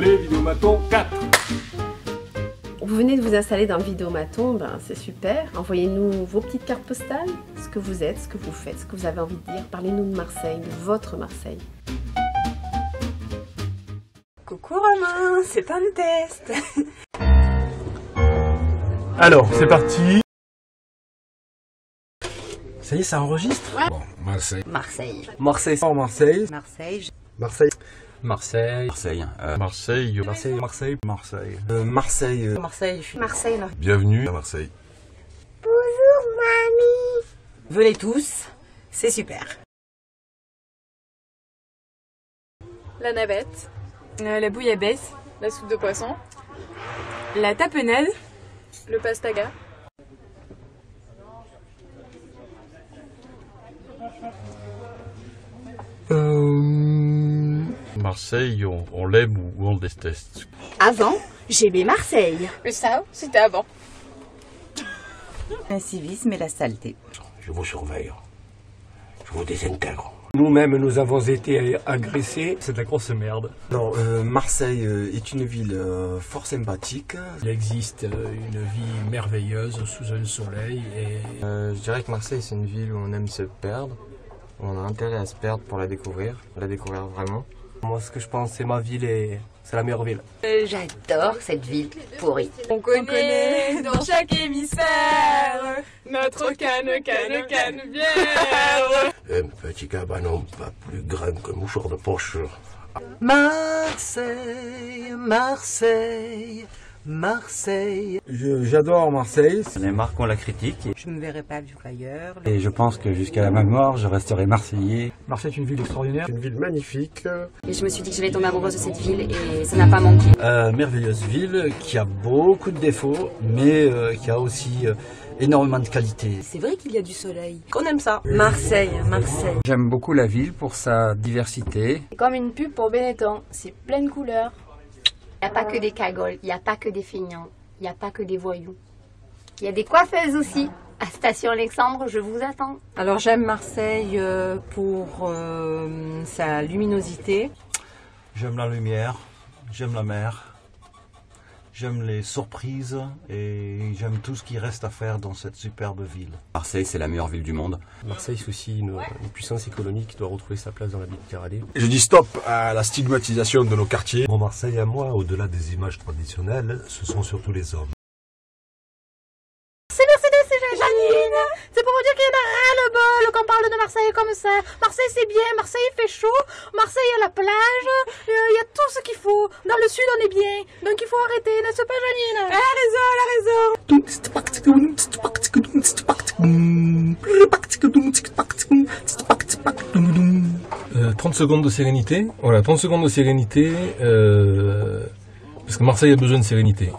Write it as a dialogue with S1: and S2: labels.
S1: désolé, Vidéomaton 4.
S2: Vous venez de vous installer dans le Vidéomaton, ben c'est super. Envoyez-nous vos petites cartes postales, ce que vous êtes, ce que vous faites, ce que vous avez envie de dire. Parlez-nous de Marseille, de votre Marseille.
S3: Coucou Romain, c'est un test.
S1: Alors, c'est parti.
S4: Ça y est, ça enregistre?
S3: Ouais.
S4: Bon, Marseille.
S3: Marseille.
S4: Marseille. Marseille.
S3: Marseille.
S4: Marseille.
S5: Marseille.
S4: Marseille.
S5: Marseille.
S4: Marseille. Marseille.
S5: Marseille.
S4: Marseille.
S3: Marseille. Marseille. Là.
S5: Bienvenue à Marseille.
S3: Bonjour mamie. Venez tous, c'est super.
S6: La navette, la bouillabaisse, la soupe de poisson, la tapenade, le pastaga.
S5: Marseille, on l'aime ou on le déteste.
S3: Avant, j'aimais Marseille.
S6: Mais ça, c'était avant.
S3: L'incivisme et la saleté.
S7: Je vous surveille. Je vous désintègre.
S1: Nous-mêmes, nous avons été agressés. C'est de la grosse merde.
S4: Non, Marseille est une ville fort sympathique.
S8: Il existe une vie merveilleuse sous un soleil et...
S9: Je dirais que Marseille c'est une ville où on aime se perdre. On a intérêt à se perdre pour la découvrir vraiment.
S7: Moi, ce que je pense, c'est ma ville et c'est la meilleure ville.
S3: J'adore cette ville pourrie.
S6: On connaît dans chaque hémisphère notre canne bière.
S7: Un petit cabanon pas plus grand qu'un mouchoir de poche.
S4: Marseille, Marseille, Marseille. J'adore Marseille.
S10: On est marre qu'on la critique.
S3: Je ne me verrai pas vivre ailleurs.
S10: Et je pense que jusqu'à ma mort, je resterai marseillais.
S1: Marseille est une ville extraordinaire.
S7: Une ville magnifique.
S11: Et je me suis dit que j'allais tomber amoureuse de cette ville et ça n'a pas manqué.
S10: Merveilleuse ville qui a beaucoup de défauts, mais qui a aussi énormément de qualités.
S3: C'est vrai qu'il y a du soleil. Qu'on aime ça. Marseille.
S10: J'aime beaucoup la ville pour sa diversité.
S6: C'est comme une pub pour Benetton, c'est plein de couleurs.
S11: Il n'y a pas que des cagoles, il n'y a pas que des feignants, il n'y a pas que des voyous. Il y a des coiffeuses aussi. À Station Alexandre, je vous attends.
S3: Alors j'aime Marseille pour sa luminosité.
S12: J'aime la lumière, j'aime la mer, j'aime les surprises et j'aime tout ce qui reste à faire dans cette superbe ville.
S5: Marseille, c'est la meilleure ville du monde.
S7: Marseille, c'est aussi une puissance économique qui doit retrouver sa place dans la Méditerranée.
S13: Je dis stop à la stigmatisation de nos quartiers.
S14: Mon Marseille à moi, au-delà des images traditionnelles, ce sont surtout les hommes.
S6: C'est Mercedes, c'est Janine. C'est pour vous dire qu'il y en a ras-le-bol qu'on parle de Marseille comme ça. Marseille c'est bien, Marseille il fait chaud, Marseille il y a la plage, il y a tout ce qu'il faut. Dans le sud on est bien, donc il faut arrêter, n'est-ce pas Janine? Elle a raison.
S1: 30 secondes de sérénité. Voilà, 30 secondes de sérénité. Parce que Marseille a besoin de sérénité.